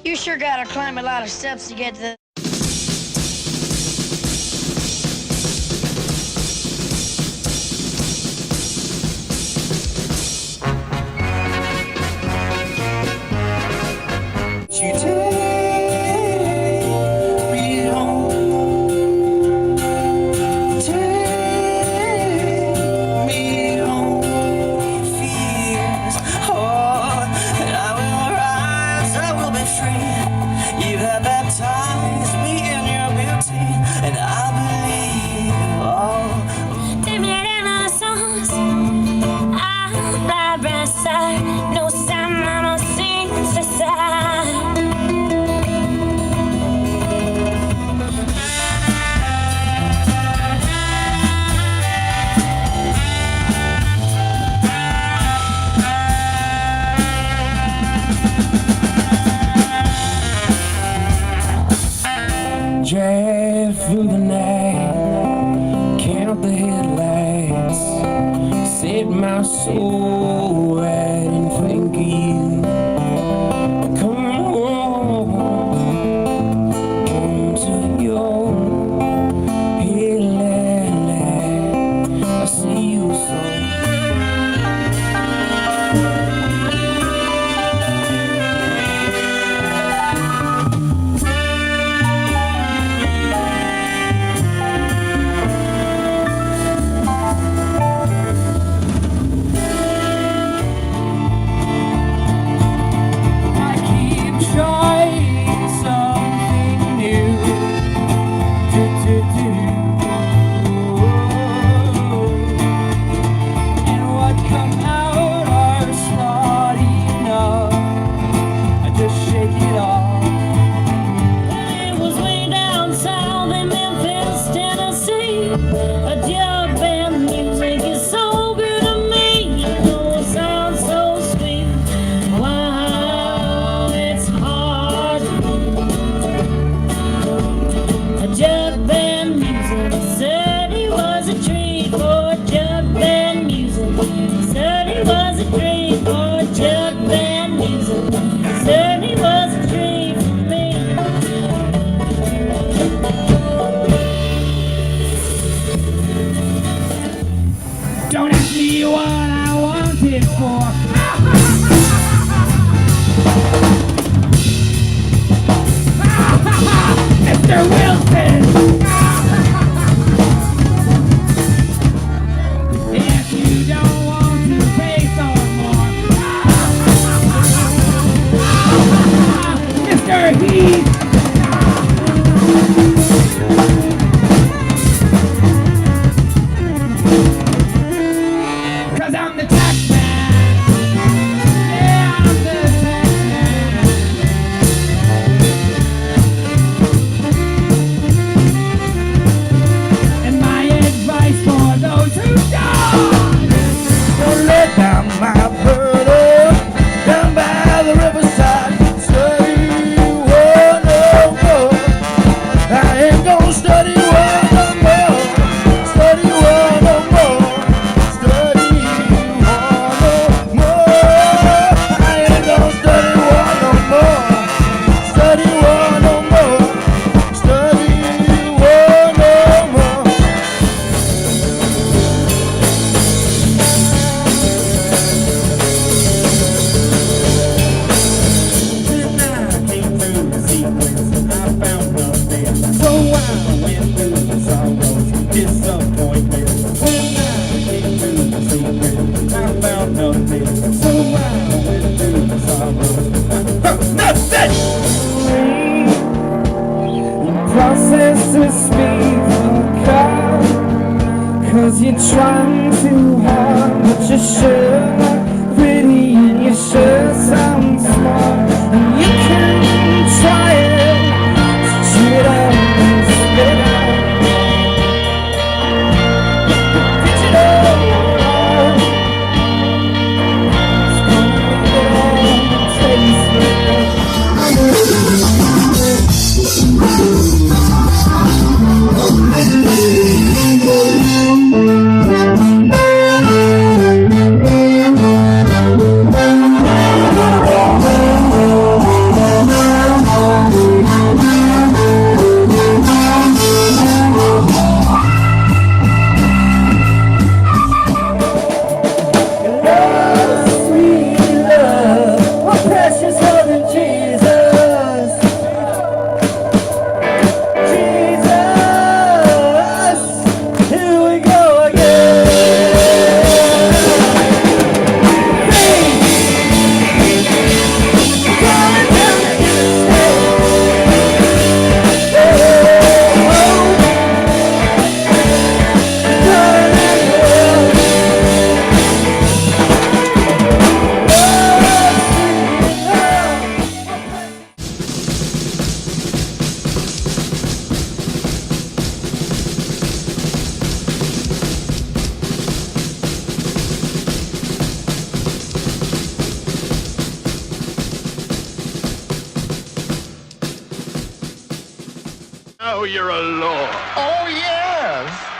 You sure gotta climb a lot of steps to get to the... You take me home, take me home. It feels hard, and I will rise, I will be free. You have baptized me in your beauty, and I believe all. Take me in a sauce, I'm vibrant side, no sound, I'm a sing side. Drive through the night, count the headlights, set my soul right and think of you. Come home, come to your headlight. I see you so. Don't ask me what I want it for. Mr. Wilson! If you don't want to pay some more, Mr. Heath! Cause you're trying too hard, but your shirt look pretty and your shirt sounds smart. And you can try it, so chew it up and spit it out. Digital art, it's gonna be all tasteless. know you're a lord. Oh, yes.